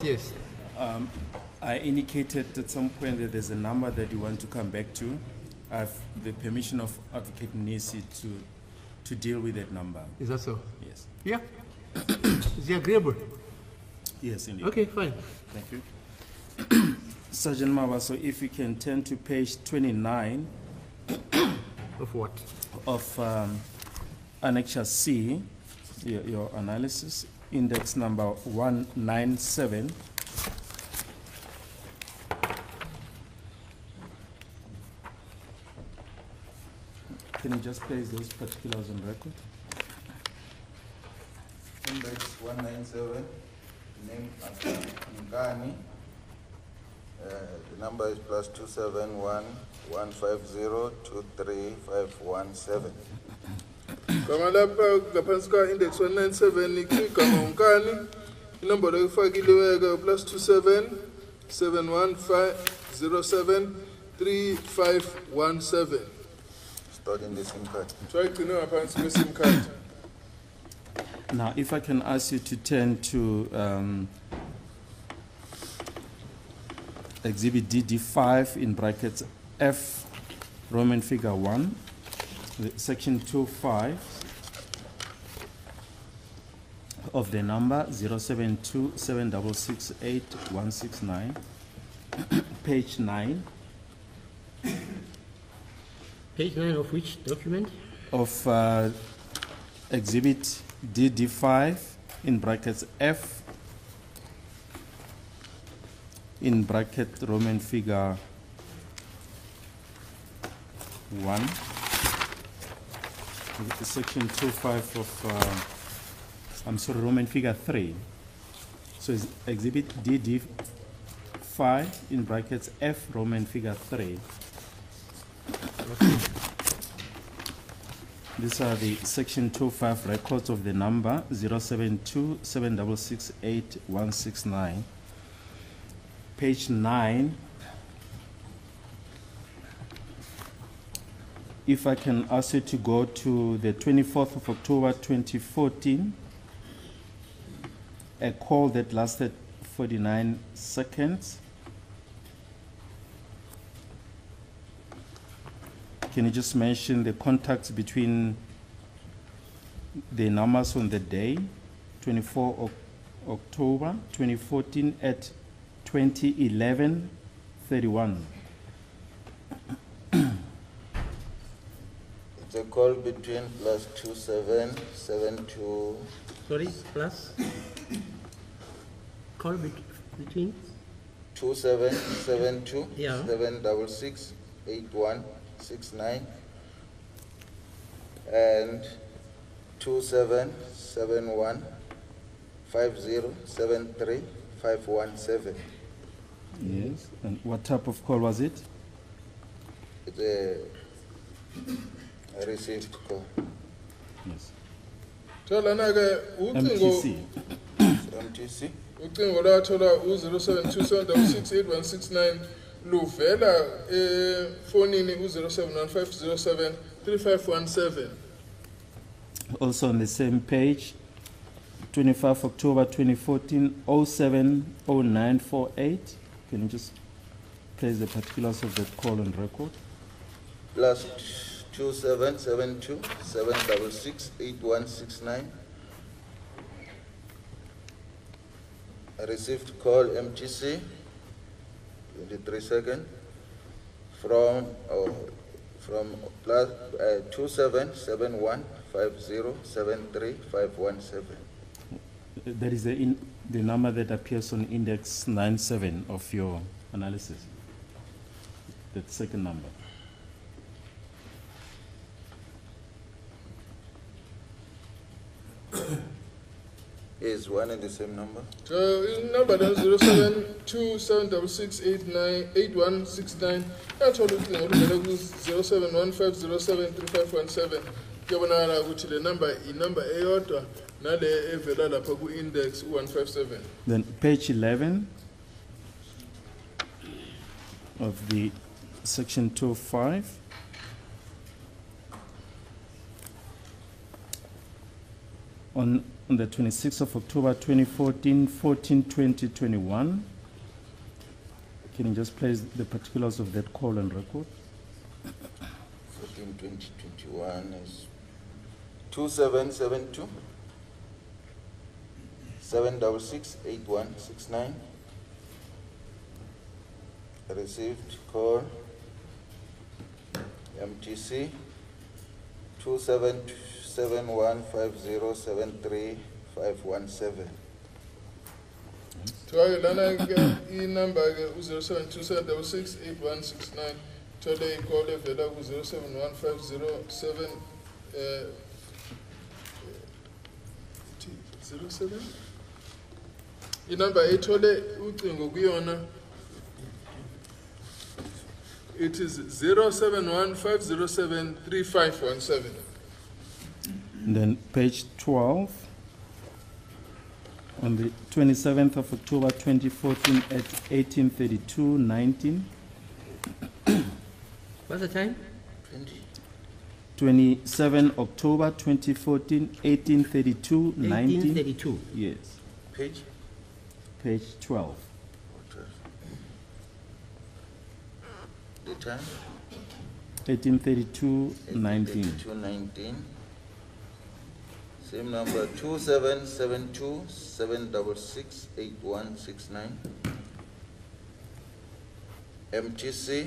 Yes. I indicated at some point that there's a number that you want to come back to. I have the permission of Advocate Nisi to deal with that number. Is that so? Yes. Yeah. Is he agreeable? Yes, indeed. Okay, fine. Thank you. Sergeant Mawa, so if you can turn to page 29 Of what? of Annexure C, your analysis, index number 197. Can you just place those particulars on record? Index 197, name Nkani. The number is plus 271-150-23517. Kama lapha ngaphansi ka index 197 igama unkani inombolo efakileyo plus 27715073517. Stored in the SIM card. Try to know ngaphansi kwe SIM card. Now, if I can ask you to turn to Exhibit DD5 in brackets F, Roman figure 1, section 25 of the number 07276681169, page 9. Page 9 of which document? Of Exhibit DD5 in brackets F in bracket Roman figure 1, section 25 of Roman figure 3. So it's Exhibit DD5 in brackets F Roman figure 3. These are the section 25 records of the number 07276681169. Page 9. If I can ask you to go to the 24th of October 2014, a call that lasted 49 seconds. Can you just mention the contacts between the numbers on the day, 24 October 2014 at 20:11:31? It's a call between plus 2772. Sorry, plus? Call between? 2772 Yeah. 766 8169 and 2771 5073 517. Yes. And what type of call was it? It's a received call. Yes. Thola ke ucingo MTC. MTC. ucingo lathola u0727668169 luvela efonini u0715073517. Also on the same page, 25 October 2014, 070948. Can you just place the particulars of that call on record? Plus 2772 766 8169. I received call MTC 23 seconds from plus 2771 5073 517. That is the number that appears on index 97 of your analysis. That second number. Is one and the same number? Number 0727668169. Yathola ucingo oluvela ku-0715073517. Kuyabonakala ukuthi le number inumber eyodwa nale evela lapha ku-index 157. Then page 11 of the section 25. On on the 26th of October 2014, 1420 21. Can you just place the particulars of that call on record? 14/20/21 is 2772 7668169. Received call MTC 27715073 Try lana number 0727668169. Today call vela 071507 07. Number ethole ucingo kuyona. It is 0715073517. Then page 12, on the 27th of October 2014 at 18:32:19. What's the time? 27 October 2014, 18:32:19. 1832. Yes, Page? page 12. The time? 18:32:19. 1832:19. Same number 2772 7668169. MTC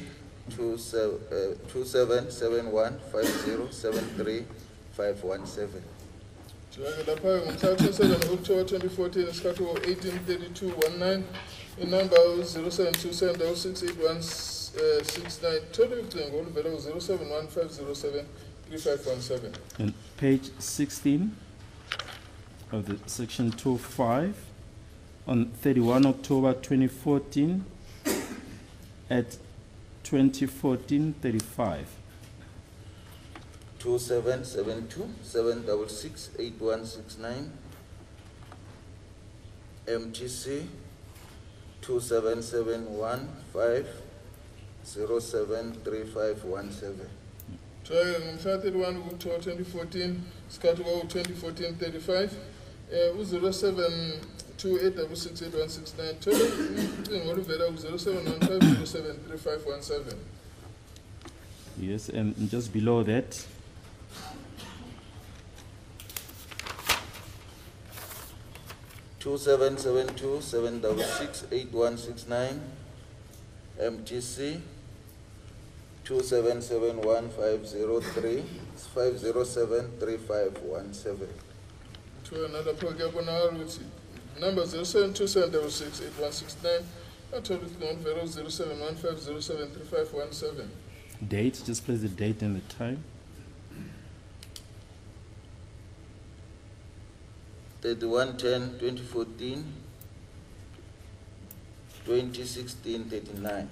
27715073 Try lapha ngomhla 27 October 2014 isikhathi 18:32:19. Number 0727668169. Today ucingo oluvela 0715073517. And page 16 of the section 25, on 31 October 2014 at 2014:35. 2772 7668169. MTC 27715073 Try ngomhla 31 October 2014 isikhathi 2014:35. 0728668169. Today ucingo oluvela 0715073517. Yes, and just below that, Two 7668169. MTC 27715035073517. To another program number 0727668169. I told you to 0715073517. date, just place the date and the time. 31/10/2014 2016:39.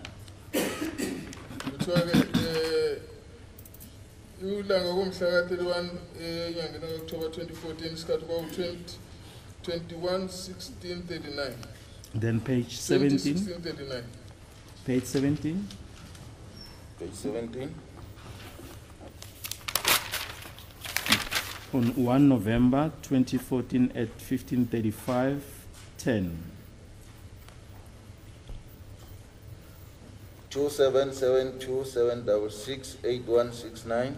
Ulanga kumhla 31 enyangeni October 2014 isikhathi 21/16:39. Then page 17, 2016:39. page 17, Page 17. on 1 November 2014 at 15:35:10. 2772 7668169.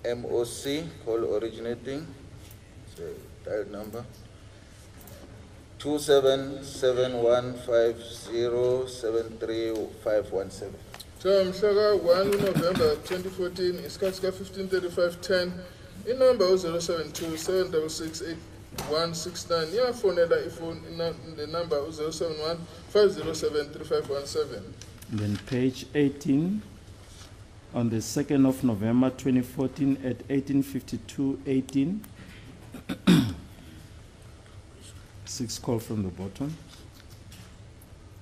MOC call originating. So dial number 277150733517. So mhla 1 November 2014 isikhathi 15:35:10. Inumber 0727668169. Iyafonela ifone the number 0715073517. Then page 18, on the 2nd of November 2014 at 18:52:18. 6 call from the bottom.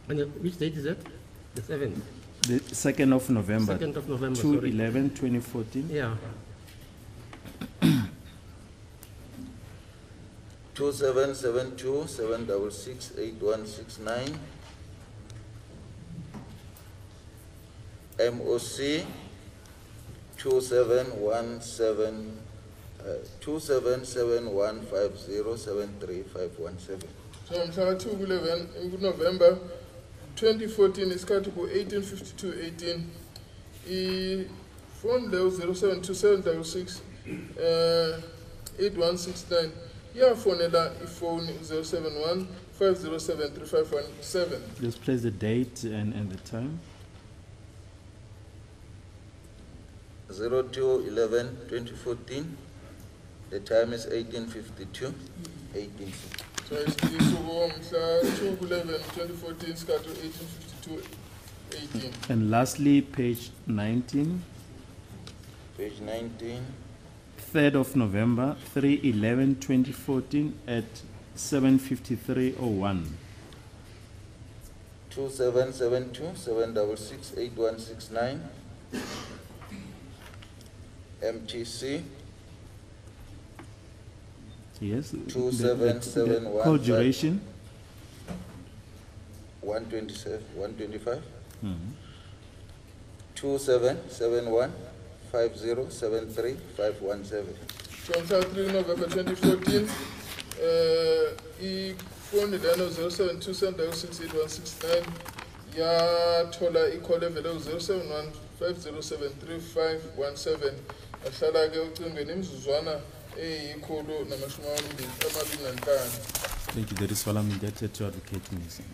And which date is that? The 7th. The 2nd of November, 2nd of November. Sorry. 2/11/2014. Yeah. 2772 7668169. MOC 2717 277150735517. So mhla 2 November 2014 isikhathi ku 1852-18 ifoni leyo 072766 8169 yafonela ifoni 07150735517. Just place the date and the time. 02/11/2014. The time is 18:52. 18. So isuku mhla 2 11/2014 isikhathi 1852-18. And lastly, page 19, Page 19. 3rd of November, 3/11/2014 at 7:53:01. 2772-766-8169. MTC Yes. 2771. Call duration. 125. Mhm. 277150735517. So mhla 3 November 2014 ifoni leno 0727668169 yathola i-call evele 07150735517 ahlala ke ucingweni imizuzwana eyikhulu namashumi amabili nanhlanu. Thank you. That is all I'm indebted to Advocate Missing.